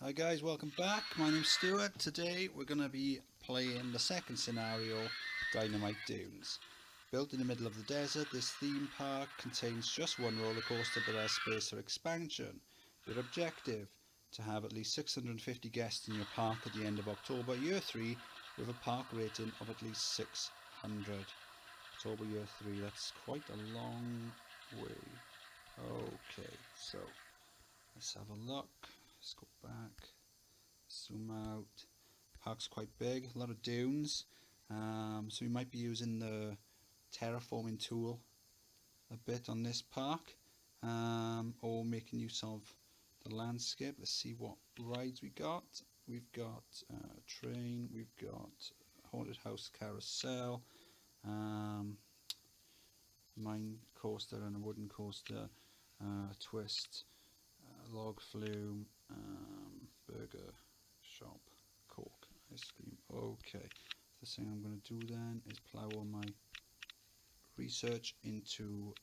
Hi guys, welcome back. My name's Stuart. Today we're going to be playing the second scenario, Dynamite Dunes. Built in the middle of the desert, this theme park contains just one roller coaster but has space for expansion. Your objective, to have at least 650 guests in your park at the end of October year 3 with a park rating of at least 600. October year 3, that's quite a long way. Okay, so let's have a look. Let's go back, zoom out. Park's quite big, a lot of dunes, so we might be using the terraforming tool a bit on this park, or making use of the landscape. Let's see what rides we got. We've got train, we've got haunted house carousel, mine coaster and a wooden coaster, twist, log flume, burger shop, coke, ice cream. Okay, the thing I'm going to do then is plow all my research into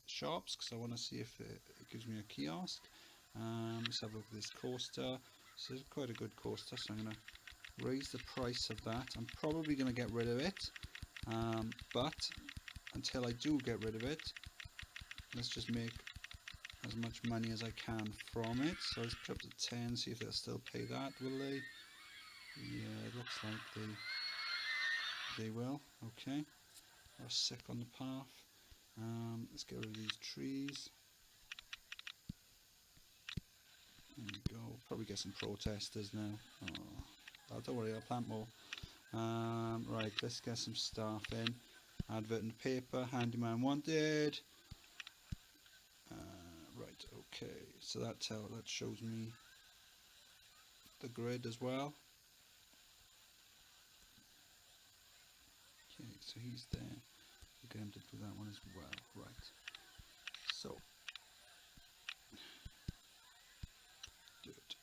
shops, because I want to see if it gives me a kiosk. Let's have a look at this coaster. This is quite a good coaster, so I'm going to raise the price of that. I'm probably going to get rid of it, but until I do get rid of it, let's just make as much money as I can from it. So let's put up to 10, see if they'll still pay that, will they? Yeah, it looks like they will. Okay, we're sick on the path. Let's get rid of these trees. There we go. Probably get some protesters now. Oh, don't worry, I'll plant more. Right, let's get some staff in. Advert in the paper, handyman wanted. Right, okay, so that shows me the grid as well. Okay, so he's there. We'll get him to do that one as well. Right, so do it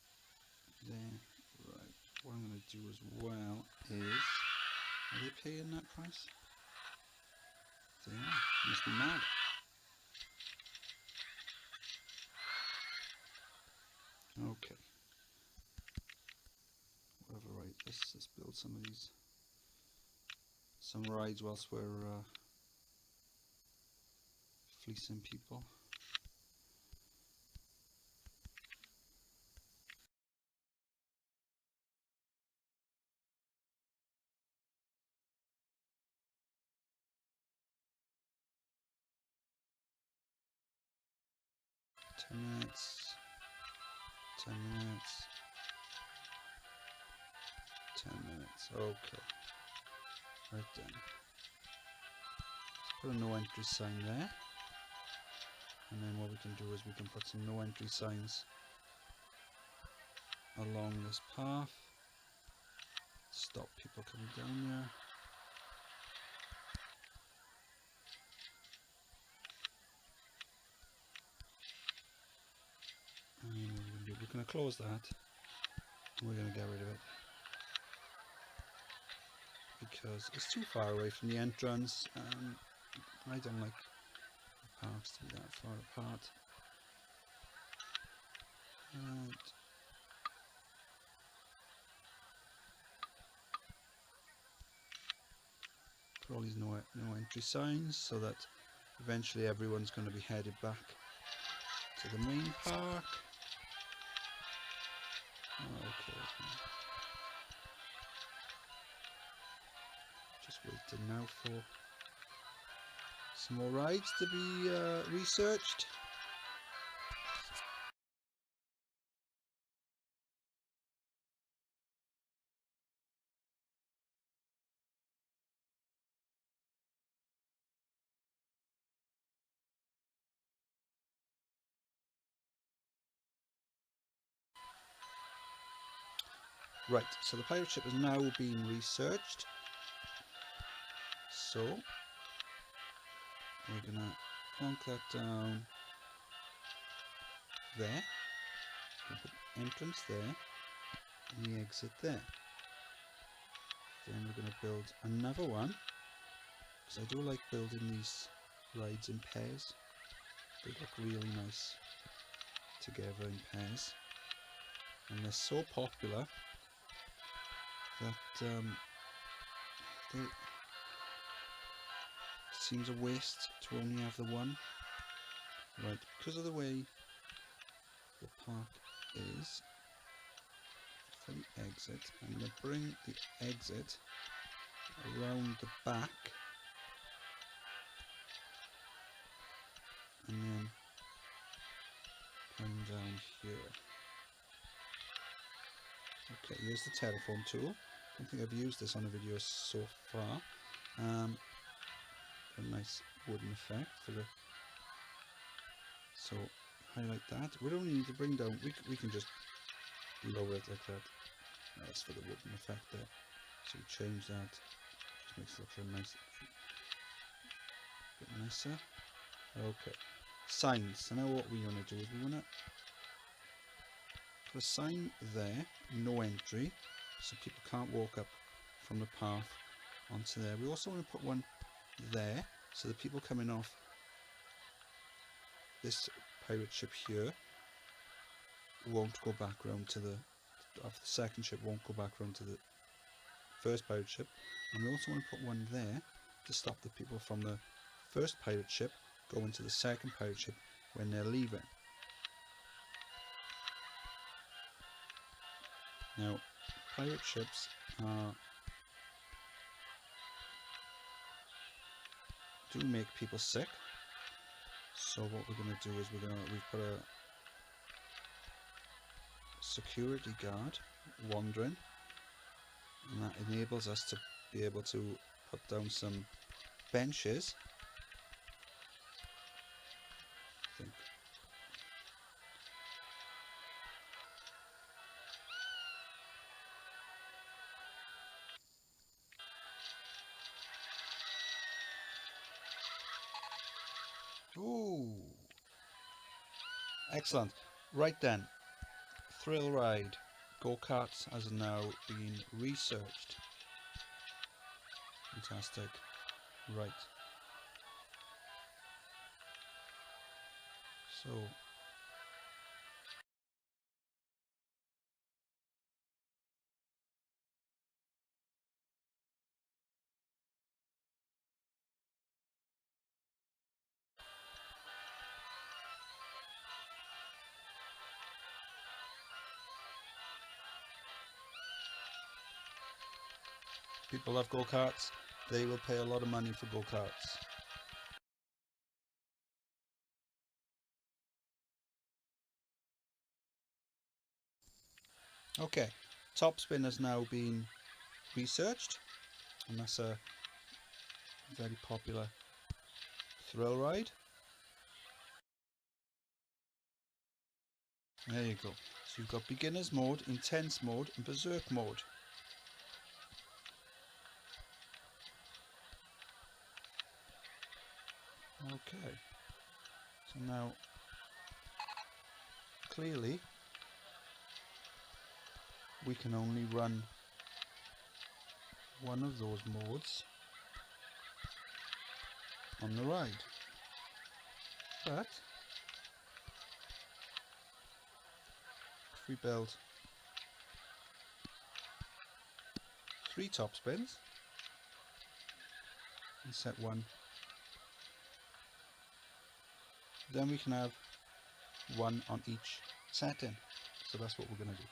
there. Right, what I'm going to do as well is, are they paying that price? They are. Must be mad. Okay. Whatever, right, let's build some of these, some rides whilst we're fleecing people. Ten minutes. 10 minutes. 10 minutes. Okay. Right then. Let's put a no entry sign there. And then what we can do is we can put some no entry signs along this path. Stop people coming down there. And what we're going to do, we're going to close that. And we're going to get rid of it, because it's too far away from the entrance. I don't like the parks to be that far apart. Right. Put all these no entry signs, so that eventually everyone's going to be headed back to the main park. Okay. Just waiting now for some more rides to be researched. Right, so the pirate ship is now being researched. So we're gonna plonk that down there. Put the entrance there and the exit there. Then we're gonna build another one, because I do like building these rides in pairs. They look really nice together in pairs. and they're so popular that it seems a waste to only have the one. Right, because of the way the park is, for the exit, I'm going to bring the exit around the back and then come down here. Okay, here's the telephone tool. I don't think I've used this on a video so far. A nice wooden effect for the... So, highlight that. We don't need to bring down, we can just lower it like that. That's for the wooden effect there. So we change that. Just makes it look real nice. A bit nicer. Okay. Signs. So now what we want to do is we want to put a sign there, no entry, so people can't walk up from the path onto there. We also want to put one there, so the people coming off this pirate ship here won't go back round to the... off the second ship won't go back round to the first pirate ship. And we also want to put one there to stop the people from the first pirate ship going to the second pirate ship when they're leaving. Now, pirate ships do make people sick, so what we're going to do is we've put a security guard wandering, and that enables us to be able to put down some benches. I think. Ooh, excellent. Right then, thrill ride. Go-karts has now been researched. Fantastic. Right. So people love go-karts. They will pay a lot of money for go-karts. Okay, top spin has now been researched, and that's a very popular thrill ride. There you go. So you've got beginners mode, intense mode, and berserk mode. Okay. So now, clearly, we can only run one of those modes on the ride. But if we build 3 top spins and set one, then we can have one on each setting. So that's what we're going to do.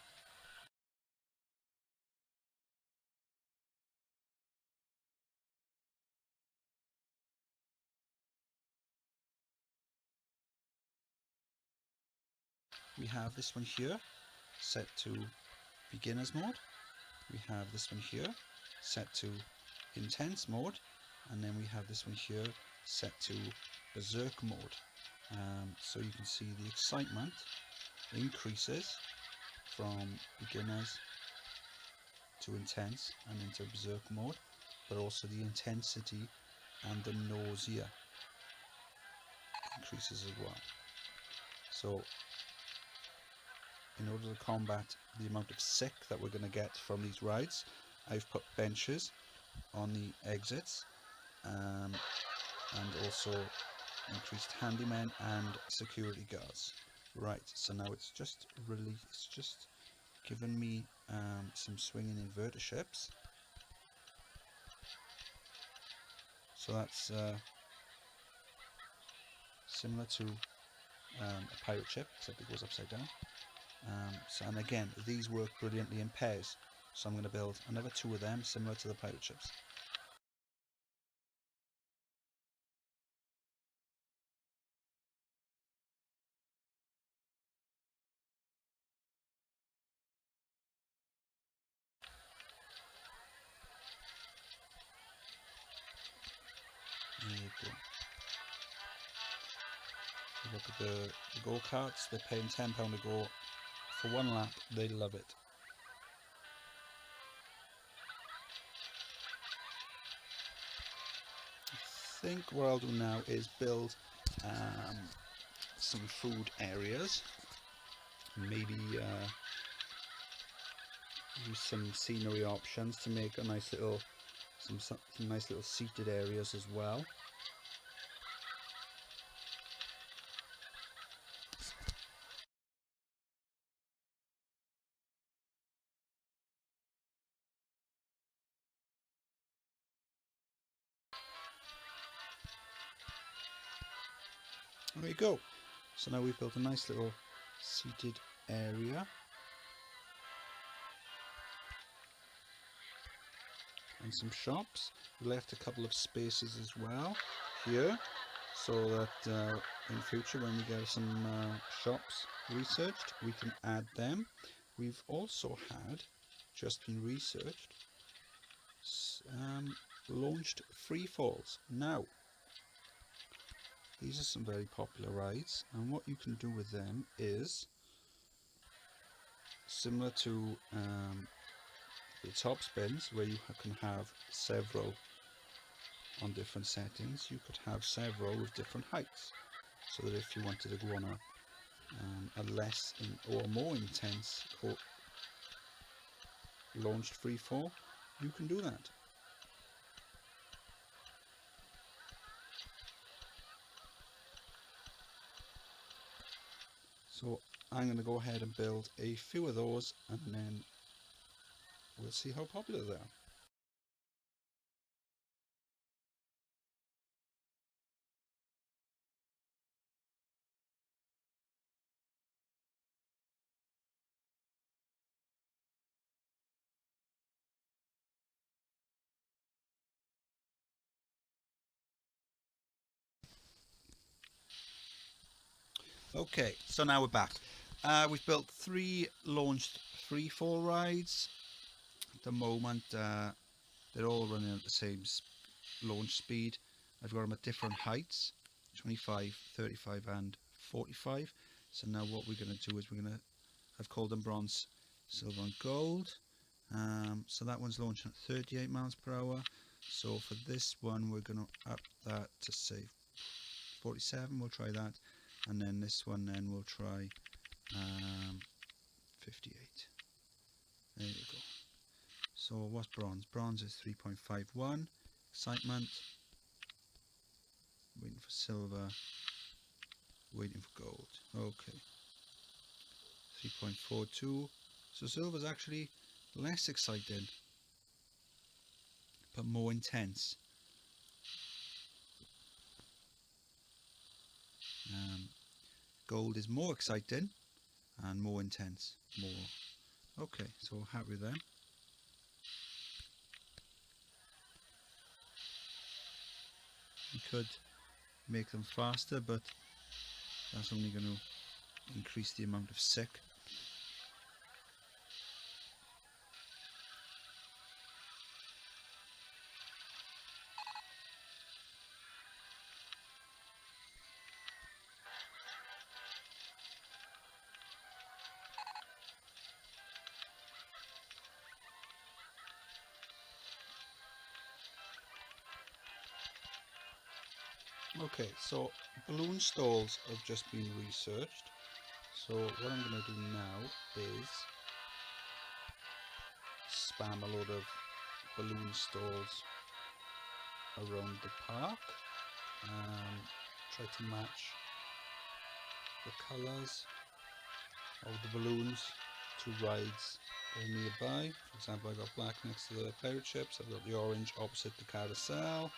We have this one here set to beginners mode. We have this one here set to intense mode, and then we have this one here set to berserk mode. So you can see the excitement increases from beginners to intense and into berserk mode, but also the intensity and the nausea increases as well. So in order to combat the amount of sick that we're going to get from these rides, I've put benches on the exits, and also increased handymen and security guards. Right, so now it's just given me some swinging inverter ships. So that's similar to a pirate ship, except it goes upside down. And again, these work brilliantly in pairs. So I'm going to build another 2 of them, similar to the pirate ships. There you go. Look at the go-karts, they're paying £10 a go for 1 lap, they love it. I think what I'll do now is build some food areas, maybe use some scenery options to make a nice little, some nice little seated areas as well. There you go. So now we've built a nice little seated area. And some shops. We left a couple of spaces as well here, so that in future when we get some shops researched, we can add them. We've also had, just been researched, launched freefalls. Now, these are some very popular rides, and what you can do with them is similar to the top spins, where you can have several on different settings. You could have several with different heights, so that if you wanted to go on a less or more intense launched freefall, you can do that. So I'm going to go ahead and build a few of those, and then we'll see how popular they are. Okay, so now we're back. We've built 3 launched freefall rides. At the moment, they're all running at the same launch speed. I've got them at different heights, 25, 35 and 45. So now what we're going to do is I've called them bronze, silver and gold. So that one's launching at 38 miles per hour. So for this one, we're going to up that to say 47. We'll try that. And then this one, then we'll try 58. There you go. So what's bronze? Bronze is 3.51. Excitement. Waiting for silver. Waiting for gold. Okay. 3.42. So silver's actually less exciting, but more intense. Gold is more exciting and more intense. Okay, so happy with them. You could make them faster, but that's only going to increase the amount of sick. Okay, so balloon stalls have just been researched. So what I'm going to do now is spam a load of balloon stalls around the park. Try to match the colours of the balloons two rides nearby. For example, I got black next to the pirate ships. I've got the orange opposite the carousel.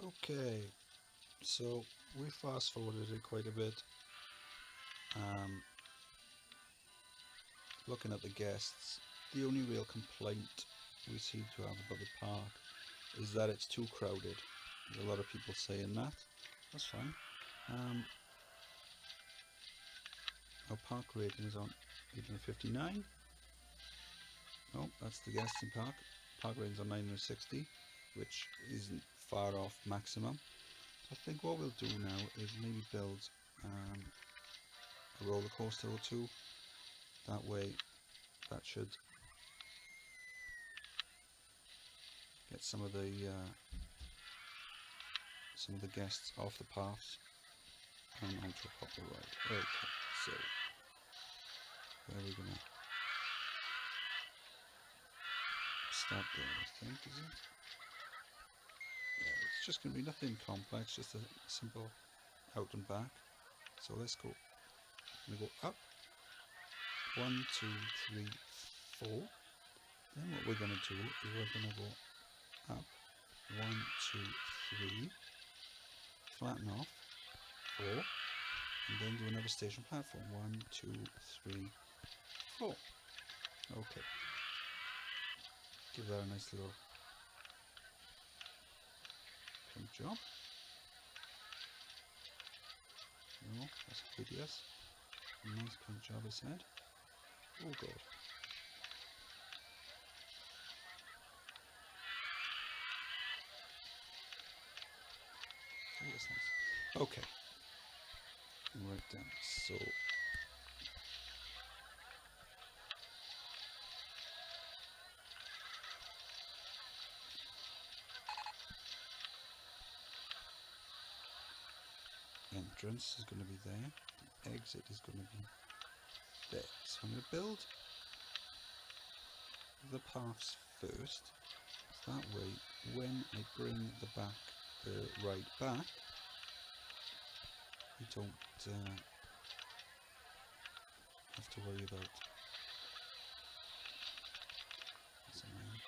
Okay, so we fast forwarded it quite a bit. Looking at the guests, the only real complaint we seem to have about the park is that it's too crowded. There's a lot of people saying that. That's fine. Our park rating is on 859. No, that's the guesting park. Park rating's on 960, which isn't far off maximum. So I think what we'll do now is maybe build a roller coaster or two. That way, that should get some of the guests off the paths and onto a proper ride. Okay, so where are we gonna start there? I think is it? Yeah, it's just gonna be nothing complex, just a simple out and back. So let's go. I'm gonna go up. 1, 2, 3, 4. Then what we're gonna do is we're gonna go up. 1, 2, 3. Flatten off. 4. And then do another station platform. 1, 2, 3, 4. Okay. Give that a nice little paint job. No, that's a good yes. A nice paint job, I said. Oh god. Oh, that's nice. Okay. Right then. So entrance is going to be there. The exit is going to be there. So I'm going to build the paths first. So that way, when I bring the ride back, you don't have to worry about. That's annoying.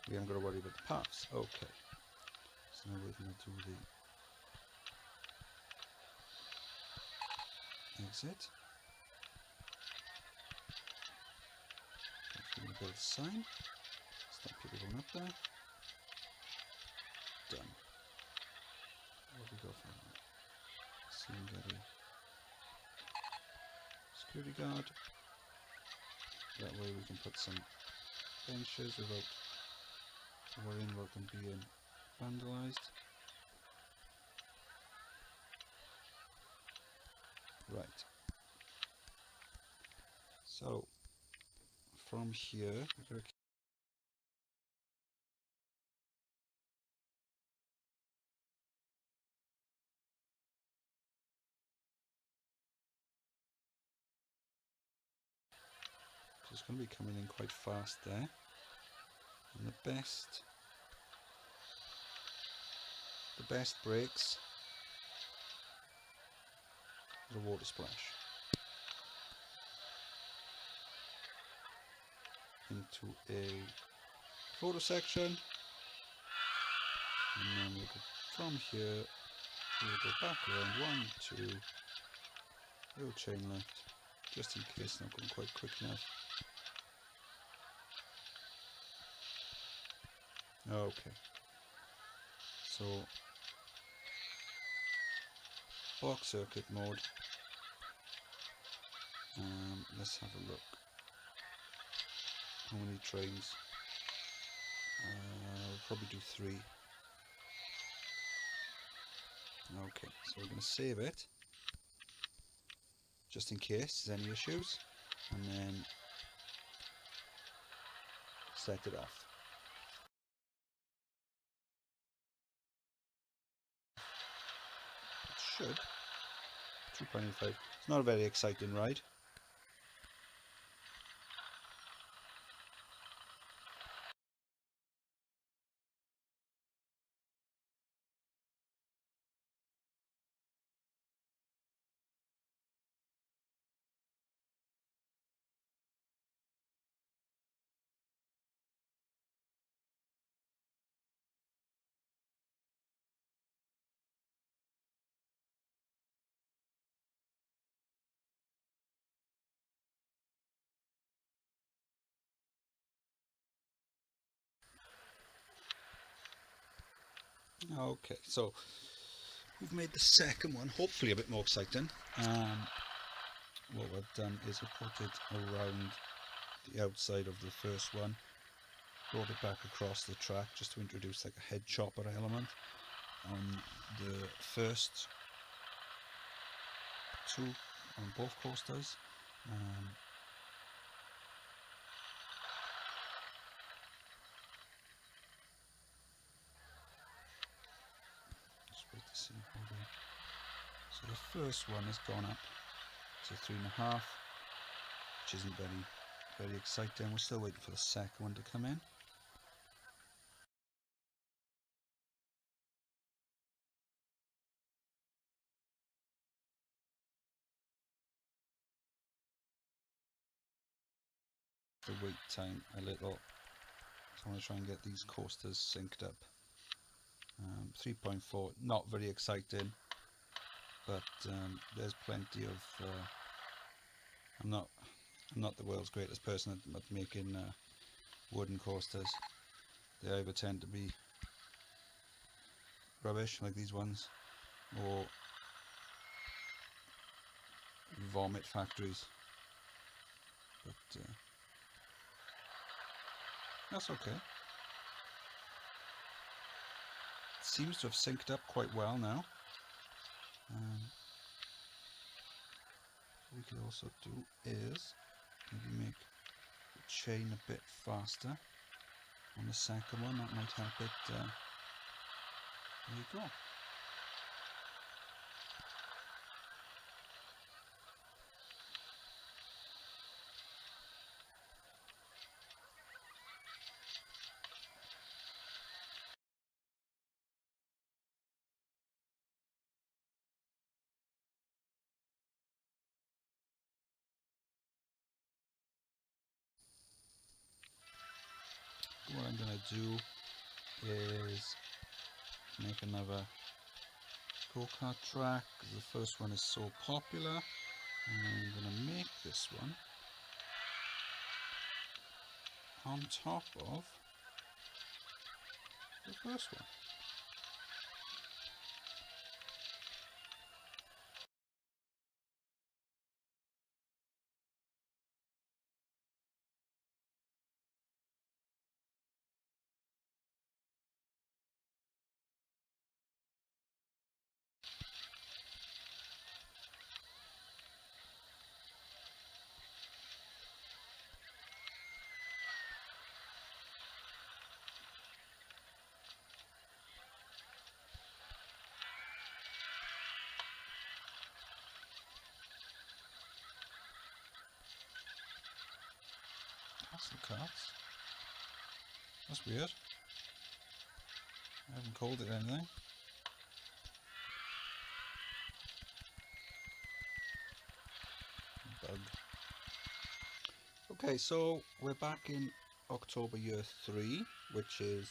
We haven't got to worry about the paths. Okay. So now we're going to do the exit. We're going to build a sign. Stop people going up there. Done. What have we got for that? Get a security guard. That way we can put some benches without worrying about them being vandalised. Right. So from here we're going to it's going to be coming in quite fast there, and the best brakes is a water splash into a photo section, and then we'll go from here, we'll go back around 1, 2, little chain left, just in case not going quite quick enough. Okay, so block circuit mode. Let's have a look. How many trains? We'll probably do 3. Okay, so we're going to save it just in case there's any issues, and then set it off. It should. 2.85. It's not a very exciting ride. Okay, so we've made the second one hopefully a bit more exciting. What we've done is we put it around the outside of the first one, brought it back across the track just to introduce like a head chopper element on the first two, on both coasters. Just wait to see how they... So the first one has gone up to 3.5, which isn't very exciting. We're still waiting for the second one to come in. The wait time a little, so I want to try and get these coasters synced up. 3.4, not very exciting, but there's plenty of I'm not the world's greatest person at making wooden coasters. They either tend to be rubbish like these ones, or vomit factories, but that's okay. It seems to have synced up quite well now. What we could also do is maybe make the chain a bit faster on the second one. That might help it. There you go. What I'm going to do is make another go-kart track, because the first one is so popular, and I'm going to make this one on top of the first one. That's the cards. That's weird. I haven't called it anything. Bug. Okay, so we're back in October year 3, which is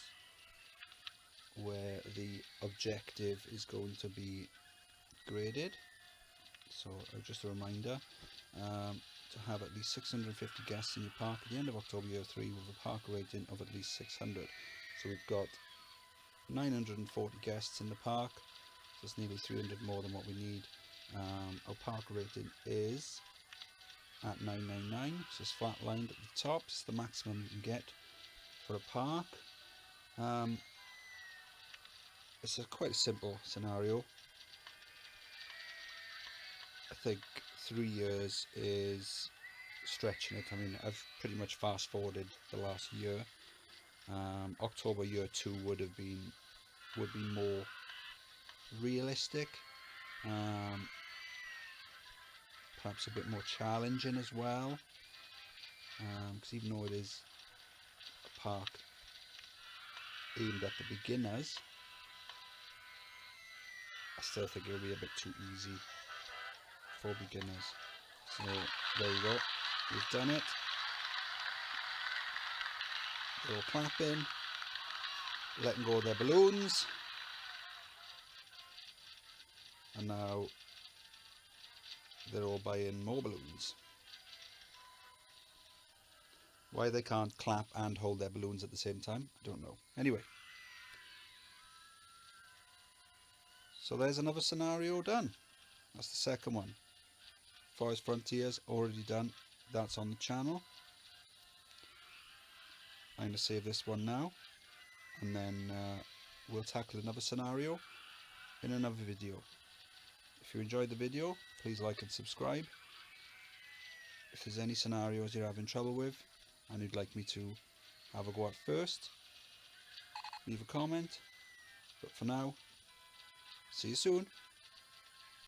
where the objective is going to be graded. So just a reminder, to have at least 650 guests in your park at the end of October year 3 with a park rating of at least 600. So we've got 940 guests in the park, so it's nearly 300 more than what we need. Our park rating is at 999, so it's flat-lined at the top. It's the maximum you can get for a park. It's quite a simple scenario. I think 3 years is stretching it. I mean, I've pretty much fast forwarded the last year, October year 2 would be more realistic, perhaps a bit more challenging as well, because even though it is a park aimed at the beginners, I still think it'll be a bit too easy for beginners. So there you go, we've done it. They're all clapping, letting go of their balloons, and now they're all buying more balloons. Why they can't clap and hold their balloons at the same time, I don't know. Anyway, so there's another scenario done. That's the second one. Forest Frontiers already done. That's on the channel. I'm going to save this one now, and then we'll tackle another scenario in another video. If you enjoyed the video, please like and subscribe. If there's any scenarios you're having trouble with and you'd like me to have a go at first, leave a comment. But for now, see you soon.